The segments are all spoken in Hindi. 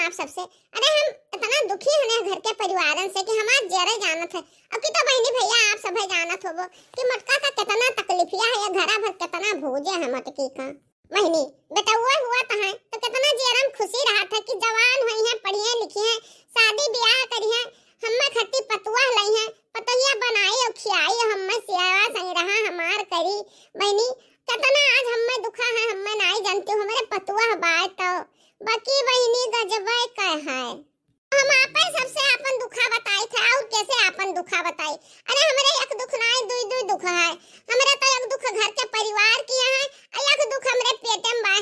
आप सबसे। अरे हम इतना दुखी होने घर के परिवारन से कि हमार जरे जानत है। अब की तो बहनी भैया आप सब जानत होबो कि मटका का कितना तकलीफिया है, घरा भर कितना भूजे है मटकी का। बहनी बेटा हुआ है तो कितना जेरम खुशी रहा था कि जवान हुई है, पढ़ी लिखी है, शादी ब्याह करी है, हम्मे खट्टी पतुआ लाई है, पतैया बनाई और खियाई, हम्मे सेवा सही रहा हमार करी। बहनी कितना आज हम्मे दुखा है, हम्मे नहीं जानती हूँ हमारे पतुआ बात तो बाकी बहनी गजबे का है। हम आपन सबसे अपन दुखा बताई थे और कैसे अपन दुखा बताई। अरे हमारे एक दुख नहीं दुई दुई दुख है। हमारे तो एक दुख घर के परिवार की है और एक दुख हमारे पेट में बा।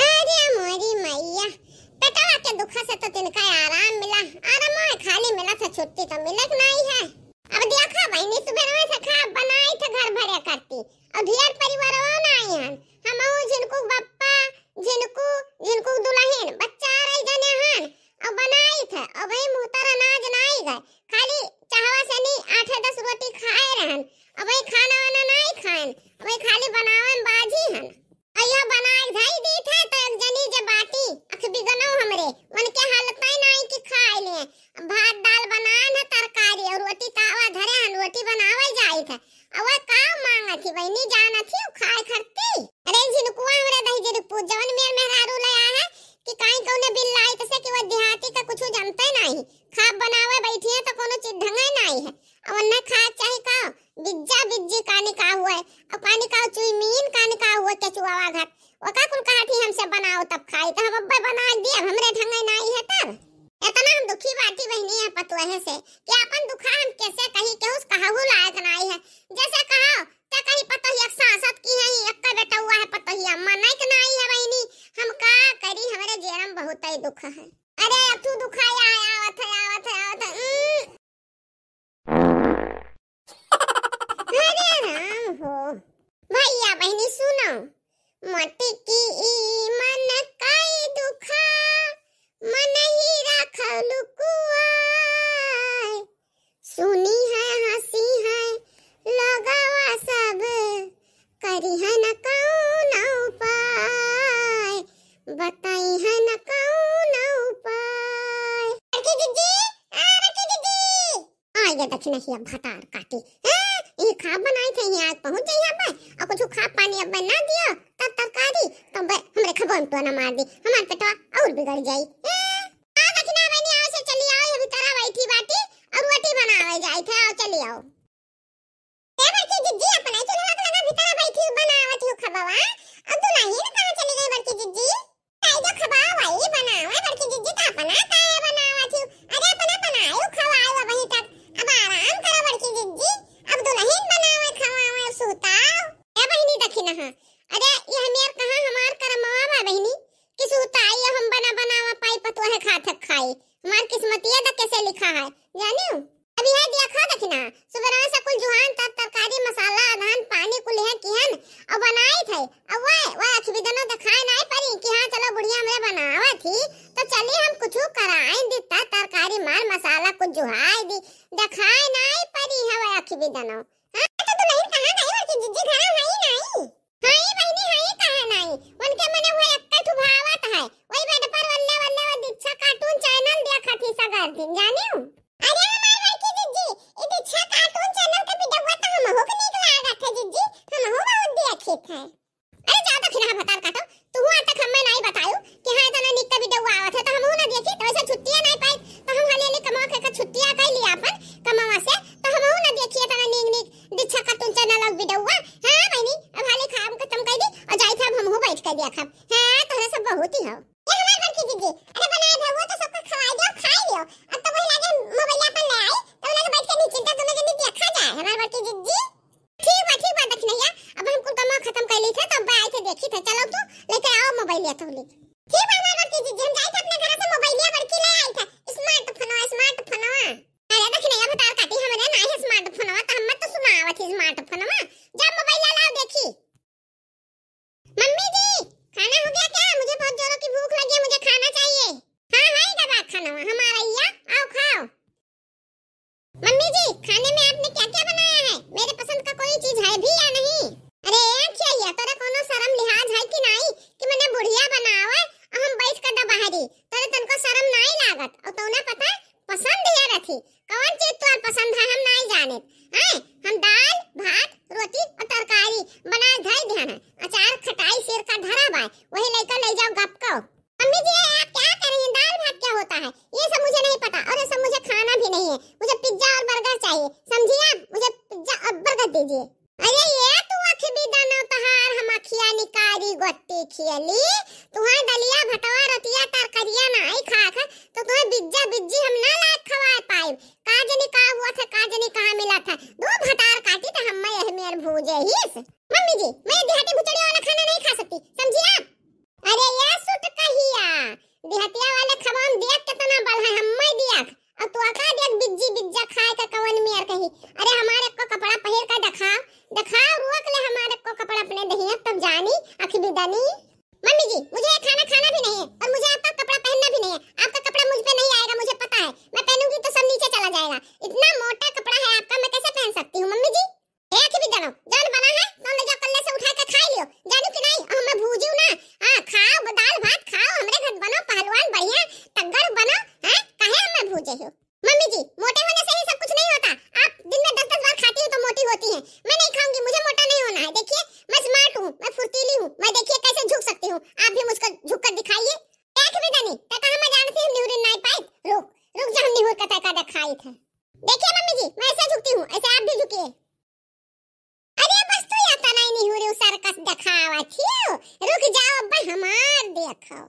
अरे मोरी मैया पेटवा के दुख से तो तिनका आराम मिला, आराम है खाली मिला था, छुट्टी तो मिलक नहीं है। अब देखा बहनी सुबह में से खा बनाई थे घर भरे करती और ढेर परिवार नहीं है। हम जिनको बप्पा जिनको जिनको दुल्हन बच्चा रही जने हन और बनाई थे और भाई मुहतर अनाज नहीं गए, खाली चाहवा से नहीं 8-10 रोटी खाए रहन और भाई खाना वाना नहीं खाएन, भाई खाली बनावन बाजी हन। अयो बनाई धाई दी थे तो एक जनी जे बाटी अख बिगनो हमरे मन के हालत नहीं कि खाए लिए। भात दाल बनाए न तरकारी और रोटी तावा धरे हन, रोटी बनावे जाई थे और का मांगा थी बहनी जाना थी खाए खरती। अरे जिनको हमरे दही जिनको जवन मेर मेहरारू लाया है कि काई कौने बिल लाई तसे कि वो देहाती का कुछ जानते नहीं, खा बनावे बैठी है तो कोनो चीज ढंगे नहीं है और न खा चाहे का बिज्जा बिज्जी कानी का हुआ है और कानी का चुई मीन कानी का हुआ केचुआवा घाट वो का कुल काठी हमसे बनाओ तब खाई तो हम अब्बा बना दिए हमरे ढंगे नहीं है। तब इतना हम दुखी बाटी बहनी है पतुआ से कि अपन दुखा हम कैसे कही के उस कहू लायक नहीं है। जैसे कहो तो कहीं पता ही एक सांसद की है एक का बेटा हुआ है पता ही अम्मा नहीं कि नहीं है बहनी हम का करी हमारे जेरम बहुत ही दुख है। अरे अब तू दुखाया आवत अरे राम हो भैया बहनी सुनो मटी की मन काई दुखा मन ही रखल कुआय सुनी है हंसी है लगावा सब करी है न कौन उपाय बताई है न कौन उपाय। रखी दीदी आ गया दक्षिण ही भटार काटी ये खा बनाई थे यहाँ पहुंच जाई यहाँ पे और कुछ खा पानी अब ना दियो तब तरकारी तब हमरे खबन तो ना मार दी हमार पेटवा और बिगड़ जाई। आ दक्षिणा बनी आओ से चली आओ ये भीतर बैठी बाटी और रोटी बनावे जाई थे आओ चली आओ। ए बड़की जिज्जी अपना चलो लगा भीतर बैठी बनावत हो खबावा अब तो नहीं ना कहां चली गई बड़की जिज्जी आई जो खबावा वही बनावे बड़की जिज्जी का अपना काहे बनावत हो। अरे अपना बनायो खवाओ वहीं तक अब आराम करो बड़की जिज्जी अब दुल्हन बनावे खवावे सुताओ। ए बहनी दखिना हां अरे ये हमेर कहां हमार करमवा बा बहनी कि सुताई हम बनावा पाई पतो है खात खाई हमार किस्मतिया दा कैसे लिखा है जानियो। अभी है देखा दखिना सुबह से कुल जुहान तरकारी मसाला धान पानी कुल है किहन और बनाई थे अब वो अखबिदनो दिखाए नहीं परी कि हां चलो बुढ़िया हमरे बनावा थी तो चली हम कुछ कराई दी तरकारी मार मसाला कुछ जुहाई दी दिखाए नहीं परी है वो अखबिदनो। हां तो दुल्हन कहां गई और जिज्जी घर है नहीं हां बहनी है कहां नहीं उनके मने वो एक ठुभावत है वही बेड पर वल्ले वल्ले वो दीक्षा कार्टून चैनल देखा थी सगर दिन जानियो। अरे हमार लड़की जिज्जी ये दीक्षा कार्टून चैनल के वीडियो तो हम हो के निक लागत है जिज्जी हम हो बहुत देखी थे। अरे जा तो खिना बता काटो तू हुआ तक हमें नहीं बतायो कि हां तना निक का वीडियो आवत है तो हम हो ना देखी तो ऐसे छुट्टियां नहीं पाई तो हम हले कमा के छुट्टियां कर लिया अपन कमावा से तो हम हो ना देखिए तना निक दीक्षा कार्टून चैनल और वीडियो हुआ। हां बहनी अब हाले खाम खत्म कर दी और जाई था हम हो बैठ कर दिया खा हां तोरे सब बहुत ही हो ये हमार बड़की जिज्जी अरे बनाए दे वो तो सबको खवाई दो खाई लियो अब तो वही लागे मोबाइल अपन ले आई तो लगे बैठ के निश्चिंता दोनों जन देखा जाए हमार बड़की जिज्जी। ठीक बा दक्षिणैया अब हम कुल काम खत्म कर ली थे तब आए थे देखी थे चलो तो लेके आओ मोबाइल या तो ले ठीक बा हमार बड़की जिज्जी हम जाई थे अपने घर से मोबाइल या बड़की ले आई थे स्मार्टफोन। अरे दक्षिणैया बता काटी हमरे नहीं है स्मार्टफोन तो हम तो सुनावत है स्मार्टफोन जब मोबाइल लाओ देखी। मम्मी जी खाना हो गया क्या मुझे बहुत जोरों की भूख लगी है मुझे खाना चाहिए। हां हां दबा खाना हमारा या आओ खाओ। मम्मी जी खाने में आपने क्या क्या बनाया है मेरे पसंद का कोई चीज है भी या नहीं। अरे क्या या तोरा कोनो शर्म लिहाज है कि नहीं कि मैंने बुढ़िया बनावा की खियली तुम्हारे दलिया भटवा रतिया तरकरिया नहीं खा खा तो तुम्हें बिज्जा बिज्जी हम ना लायक खवा पाए का जनी का हुआ था का जनी कहां मिला था दो भटार काटी तो हम यह मेर भूजे ही मम्मी जी मैं देहाती भुचड़ी वाला खाना नहीं खा सकती समझी आप अरे ये सुट कहिया देहतिया वाले खवाम देख कितना बल है हम दिया अब तू आका देख बिज्जी बिज्जा खाए का कवन मियार कही अरे हमारे को कपड़ा पहन का दिखाओ रुक ले हमारे को कपड़ा अपने दहिया तब जानी आखिर बिदानी मम्मी जी मुझे ये खाना खाना भी नहीं है और मुझे आपका कपड़ा पहनना भी नहीं है आपका कपड़ा मुझ पे नहीं आएगा मुझे पता है मैं पहनूंगी तो सब नीचे चला जाएगा इतना मोटा कपड़ा है आपका मैं कैसे पहन सकती हूँ मम्मी जी एक भी जानो जान बना है तो ले जाओ कल्ले से उठा के खा लियो जानू कि नहीं और मैं भूजू ना हां खाओ दाल भात खाओ हमरे घर बनो पहलवान बढ़िया तगड़ बनो हैं काहे मैं भूजे हो मम्मी जी मोटे होने से ही सब कुछ नहीं होता आप दिन में 10-10 बार खाती हो तो मोटी होती है मैं नहीं खाऊंगी मुझे मोटा नहीं होना है देखिए मैं स्मार्ट हूँ मैं फुर्तीली हूँ मैं देखिए कैसे झुक सकती हूँ आप भी मुझको झुक कर दिखाइए एक भी नहीं तो कहां मैं जानती हूँ न्यूरन नहीं पाई रुक जा निहुर का तका दिखाई था देखिए मम्मी जी मैं ऐसे झुकती हूँ ऐसे आप भी झुकिए अरे बस तो या तना निहुर सर्कस दिखावा थियो रुक जाओ अब्बा हमार देखो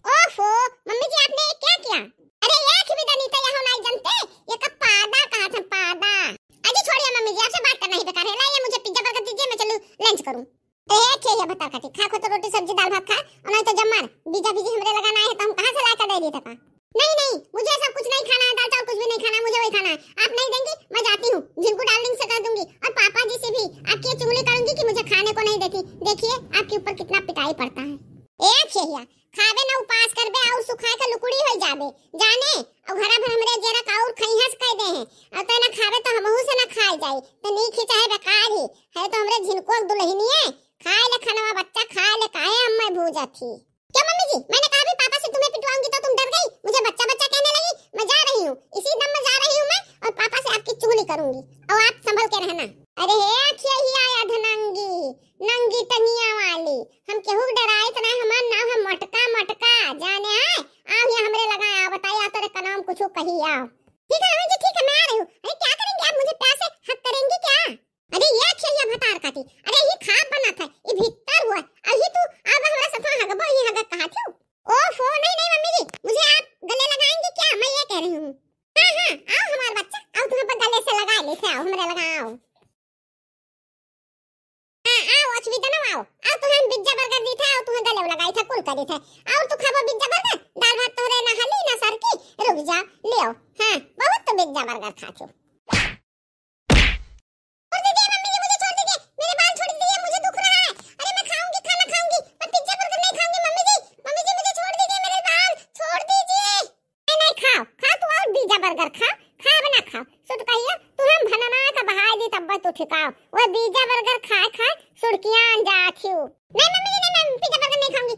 ओफो मम्मी जी आपने ये क्या किया अरे एक भी नहीं तो यहाँ नहीं जानते ये का पादा कहा था पादा अजी छोड़िए मम्मी जी आपसे बात करना ही बेकार है लाइए मुझे पिज्जा बर्गर दीजिए मैं चलूं लंच करूं एक है ये बता खाती खा तो रोटी सब्जी दाल भात खा और नहीं तो जम्मर बीजा बीजी हमरे लगाना है तो हम कहां से लाकर दे दिए था नहीं मुझे सब कुछ नहीं खाना है दाल चावल कुछ भी नहीं खाना मुझे वही खाना है आप नहीं देंगी मैं जाती हूँ जिनको डार्लिंग से कर दूंगी और पापा जी से भी आपकी चुगली करूंगी कि मुझे खाने को नहीं देती देखिए आपके ऊपर कितना पिटाई पड़ता है एक है खावे ना उपास करबे और सुखाए के लुकुड़ी हो जाबे जाने और घरा भर हमरे जरा काउर खइहस कह दे हैं और तो ना खावे तो हमहू से ना खाए जाई तो नहीं खिचा है बेकार ही है तो हमरे झिनको दुल्हनी है खाए ले खाना बच्चा खाए ले काहे हम मैं भूजा थी क्या मम्मी जी मैंने कहा भी पापा से तुम्हें पिटवाऊंगी तो तुम डर गई मुझे बच्चा कहने लगी मैं जा रही हूँ इसी दम में जा रही हूँ मैं और पापा से आपकी चुगली करूंगी और आप संभल के रहना अरे क्या ही आया धनंगी नंगी टंगिया वाली हम केहू डराए तो नहीं हमार नाम है मटका जाने आए आओ ये हमरे लगाया बताया तो का नाम कुछ कही आओ ठीक है जी ठीक है मैं आ रही हूँ अरे क्या करेंगे आप मुझे प्यार से हक करेंगे क्या अरे ये खेलिया भतार काटी अरे ये खाप बना था ये भीतर हुआ अभी तू अब हमरा सफा हगबो ये हग कहा थी ओफो नहीं मम्मी जी मुझे आप गले लगाएंगे क्या मैं ये कह रही हूँ हां आओ हमारा बच्चा आओ तुम्हें गले से लगा ले आओ हमरे लगाओ आओ अचविता ना आओ तो हम पिज्जा बर्गर दी था और तुम्हें गले लगाई था कुल करी था और तू खाबो पिज्जा बर्गर दाल भात तोरे ना हली ना सर की रुक जा ले आओ हां बहुत तो पिज्जा बर्गर खा छो छोड़ दीजिए मम्मी जी मुझे छोड़ दीजिए मेरे बाल छोड़ दीजिए मुझे दुख रहा है अरे मैं खाऊंगी खाना खाऊंगी मैं पिज्जा बर्गर नहीं खाऊंगी मम्मी जी मुझे छोड़ दीजिए मेरे बाल छोड़ दीजिए नहीं खाओ तू और पिज्जा बर्गर खा बना खाओ सुट कहियो तू हम भनना का बहाई दी तब तू ठिकाओ वो पिज्जा बर्गर खा सुड़कियां जा छियो नहीं मम्मी जी नहीं मैं पिज्जा बर्गर नहीं खाऊंगी